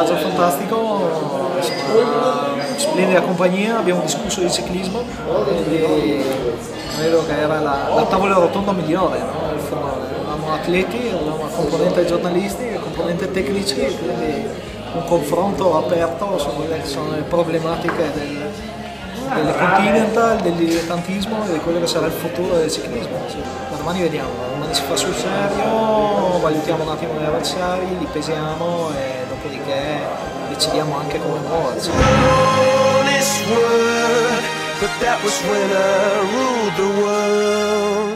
viaggio fantastico, splendida compagnia, abbiamo discusso di ciclismo e credo che era la tavola rotonda migliore, no? Avevamo atleti, avevamo una componente giornalisti, una componente tecnici, quindi un confronto aperto su quelle che sono le problematiche del continental, del dilettantismo e di quello che sarà il futuro del ciclismo. Ma domani vediamo, domani si fa sul serio, valutiamo un attimo gli avversari, li pesiamo e dopodiché decidiamo anche come muoverci. But that was when I ruled the world.